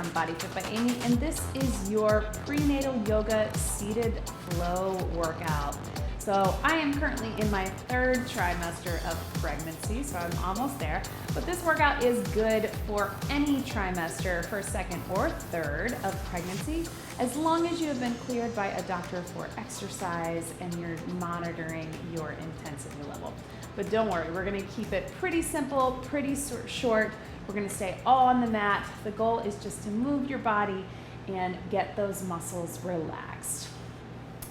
from Body Fit by Amy, and this is your prenatal yoga seated flow workout. So I am currently in my 3rd trimester of pregnancy, so I'm almost there. But this workout is good for any trimester, for 2nd or 3rd of pregnancy, as long as you have been cleared by a doctor for exercise and you're monitoring your intensity level. But don't worry, we're gonna keep it pretty simple, pretty short. We're gonna stay all on the mat. The goal is just to move your body and get those muscles relaxed.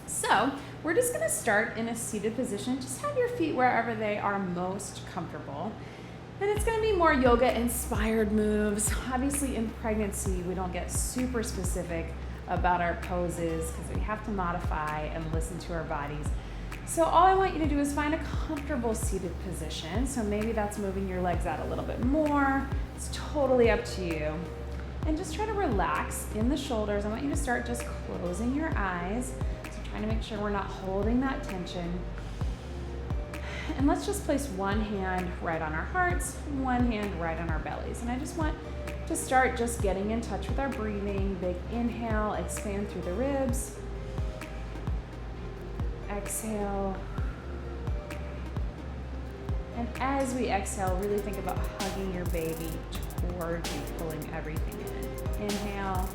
So we're just gonna start in a seated position. Just have your feet wherever they are most comfortable. And it's gonna be more yoga inspired moves. Obviously in pregnancy, we don't get super specific about our poses because we have to modify and listen to our bodies. So all I want you to do is find a comfortable seated position. So maybe that's moving your legs out a little bit more. It's totally up to you. And just try to relax in the shoulders. I want you to start just closing your eyes. So trying to make sure we're not holding that tension. And let's just place one hand right on our hearts, one hand right on our bellies. And I just want to start just getting in touch with our breathing. Big inhale, expand through the ribs. Exhale. And as we exhale, really think about hugging your baby towards you, pulling everything in. Inhale.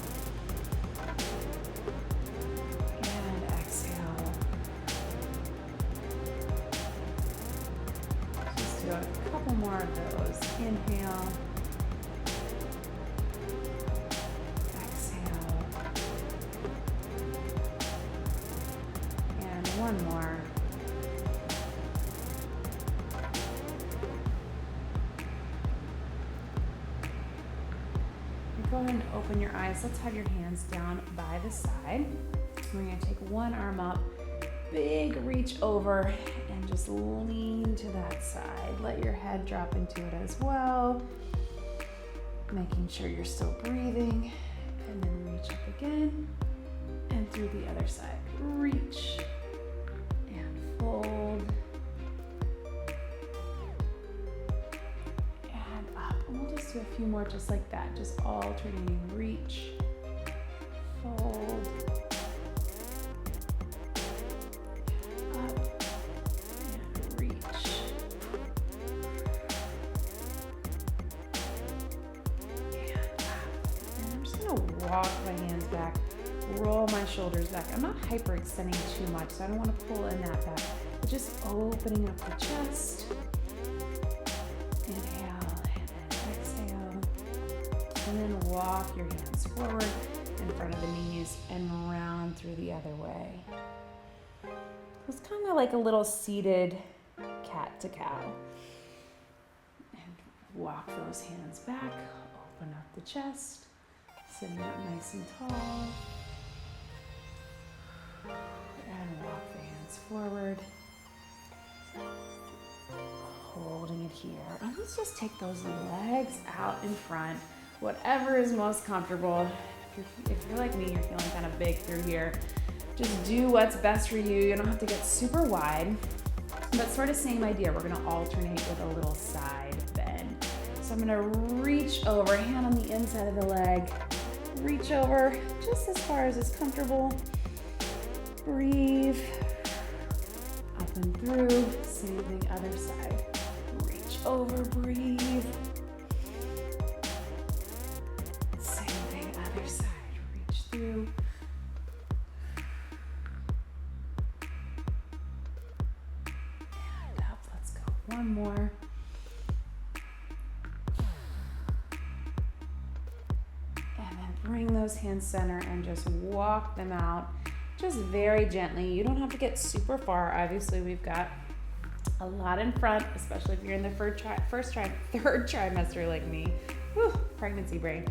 And exhale. Just do a couple more of those. Inhale. One more. Go ahead and open your eyes. Let's have your hands down by the side. We're going to take one arm up, big reach over, and just lean to that side. Let your head drop into it as well, making sure you're still breathing, and then reach up again, and through the other side. Reach. Fold and up. And we'll just do a few more just like that, just alternating. Reach, fold, up, and reach. And up. And I'm just gonna walk my hands back. Roll my shoulders back. I'm not hyperextending too much, so I don't want to pull in that back. But just opening up the chest. Inhale and then exhale. And then walk your hands forward in front of the knees and round through the other way. It's kind of like a little seated cat to cow. And walk those hands back. Open up the chest. Sitting up nice and tall. And walk the hands forward. Holding it here. And let's just take those legs out in front. Whatever is most comfortable. If you're like me, you're feeling kind of big through here. Just do what's best for you. You don't have to get super wide. But sort of same idea. We're going to alternate with a little side bend. So I'm going to reach over, hand on the inside of the leg. Reach over just as far as is comfortable. Breathe. Up and through. Same thing, other side. Reach over, breathe. Same thing, other side. Reach through. And up. Let's go. One more. Bring those hands center and just walk them out just very gently. You don't have to get super far. Obviously, we've got a lot in front, especially if you're in the third trimester like me. Whew, pregnancy brain.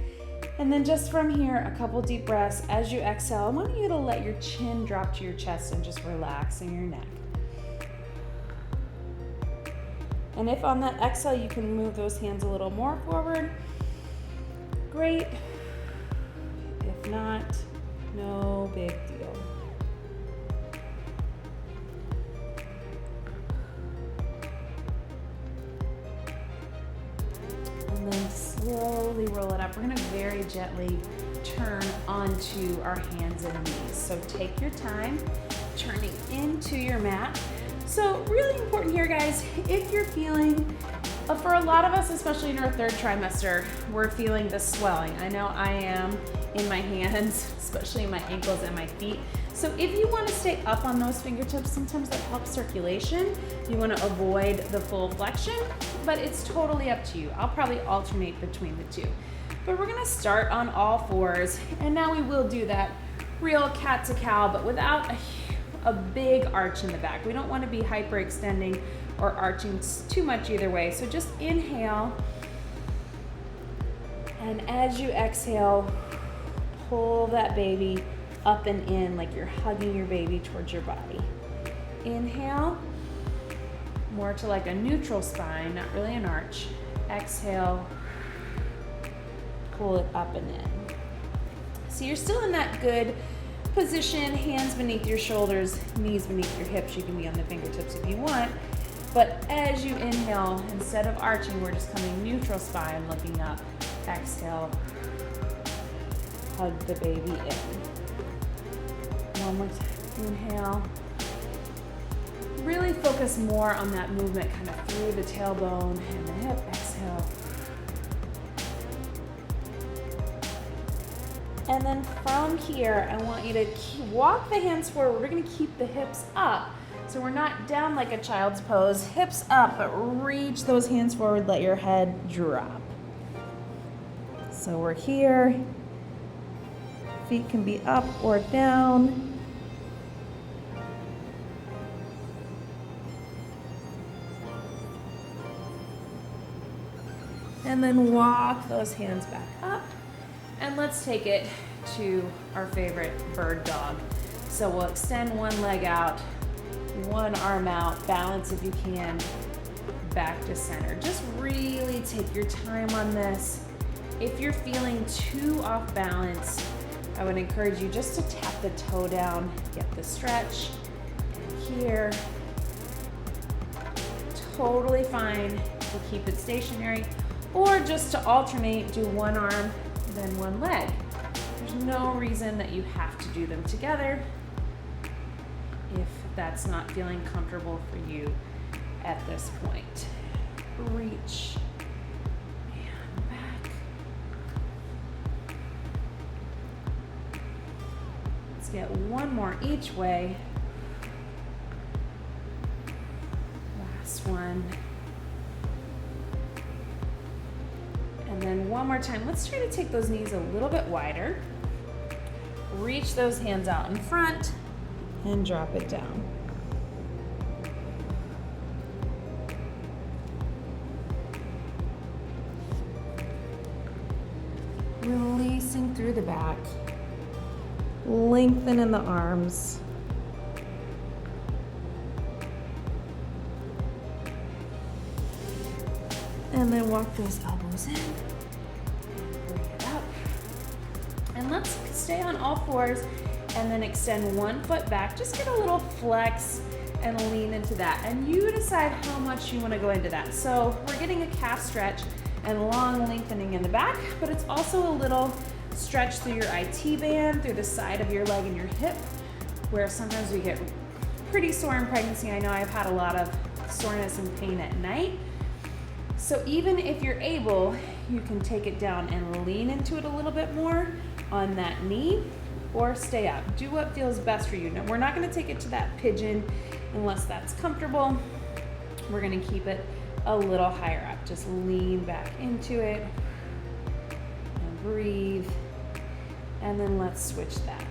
And then just from here, a couple deep breaths. As you exhale, I want you to let your chin drop to your chest and just relax in your neck. And if on that exhale, you can move those hands a little more forward, great. If not, no big deal. And then slowly roll it up, we're gonna very gently turn onto our hands and knees. So take your time turning into your mat. So really important here, guys, if you're feeling, for a lot of us, especially in our third trimester, we're feeling the swelling. I know I am in my hands, especially my ankles and my feet. So if you want to stay up on those fingertips, sometimes that helps circulation. You want to avoid the full flexion, but it's totally up to you. I'll probably alternate between the two. But we're gonna start on all fours, and now we will do that real cat to cow, but without a big arch in the back. We don't want to be hyperextending or arching too much either way. So just inhale, and as you exhale, pull that baby up and in like you're hugging your baby towards your body. Inhale, more to like a neutral spine, not really an arch. Exhale, pull it up and in. So you're still in that good position, hands beneath your shoulders, knees beneath your hips. You can be on the fingertips if you want. But as you inhale, instead of arching, we're just coming neutral spine, looking up. Exhale, hug the baby in. One more time, inhale. Really focus more on that movement kind of through the tailbone and the hip. Exhale. And then from here, I want you to walk the hands forward. We're gonna keep the hips up. So we're not down like a child's pose, hips up, but reach those hands forward, let your head drop. So we're here. Feet can be up or down. And then walk those hands back up. And let's take it to our favorite bird dog. So we'll extend one leg out, one arm out, balance if you can, back to center. Just really take your time on this. If you're feeling too off balance, I would encourage you just to tap the toe down, get the stretch, and here. Totally fine to keep it stationary, or just to alternate, do one arm, then one leg. There's no reason that you have to do them together if that's not feeling comfortable for you at this point. Reach and back. Let's get one more each way. Last one. And then one more time. Let's try to take those knees a little bit wider. Reach those hands out in front and drop it down. Releasing through the back. Lengthen in the arms. And then walk those elbows in. Bring it up. And let's stay on all fours and then extend one foot back. Just get a little flex and lean into that. And you decide how much you want to go into that. So we're getting a calf stretch and long lengthening in the back, but it's also a little stretch through your IT band, through the side of your leg and your hip, where sometimes we get pretty sore in pregnancy. I know I've had a lot of soreness and pain at night. So even if you're able, you can take it down and lean into it a little bit more on that knee, or stay up. Do what feels best for you. Now, we're not gonna take it to that pigeon unless that's comfortable. We're gonna keep it a little higher up. Just lean back into it and breathe. And then let's switch that.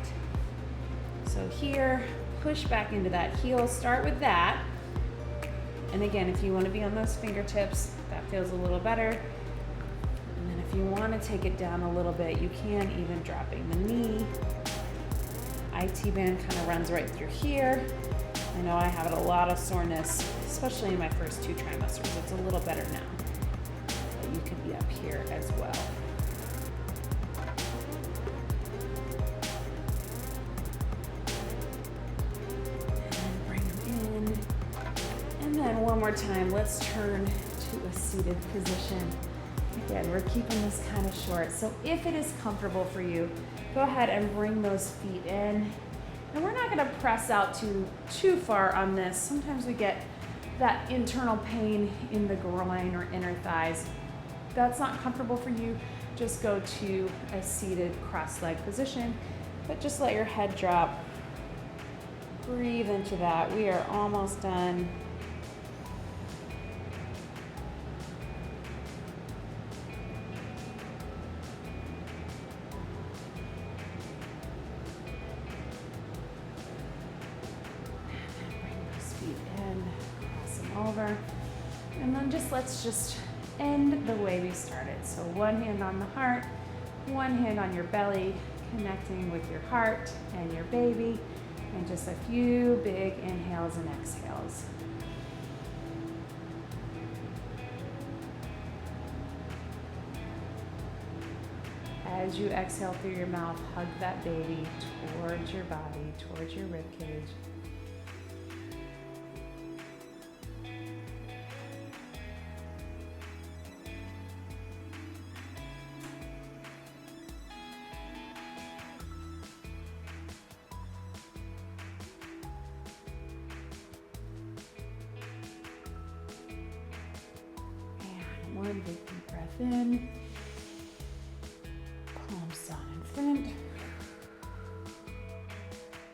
So here, push back into that heel. Start with that. And again, if you want to be on those fingertips, that feels a little better. And then if you want to take it down a little bit, you can, even dropping the knee. IT band kind of runs right through here. I know I had a lot of soreness, especially in my first 2 trimesters. It's a little better now. But you could be up here as well. And one more time, let's turn to a seated position. Again, we're keeping this kind of short. So if it is comfortable for you, go ahead and bring those feet in. And we're not gonna press out too far on this. Sometimes we get that internal pain in the groin or inner thighs. If that's not comfortable for you, just go to a seated cross-legged position, but just let your head drop. Breathe into that. We are almost done. Over, and then let's just end the way we started. So one hand on the heart, one hand on your belly, connecting with your heart and your baby, and just a few big inhales and exhales. As you exhale through your mouth, hug that baby towards your body, towards your rib cage. One big deep breath in, palms down in front,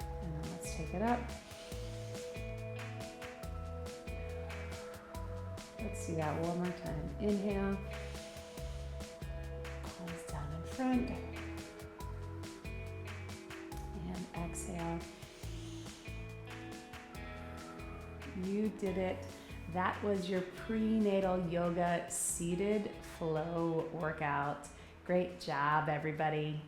and then let's take it up. Let's do that one more time. Inhale, palms down in front, and exhale. You did it. That was your prenatal yoga seated flow workout. Great job, everybody.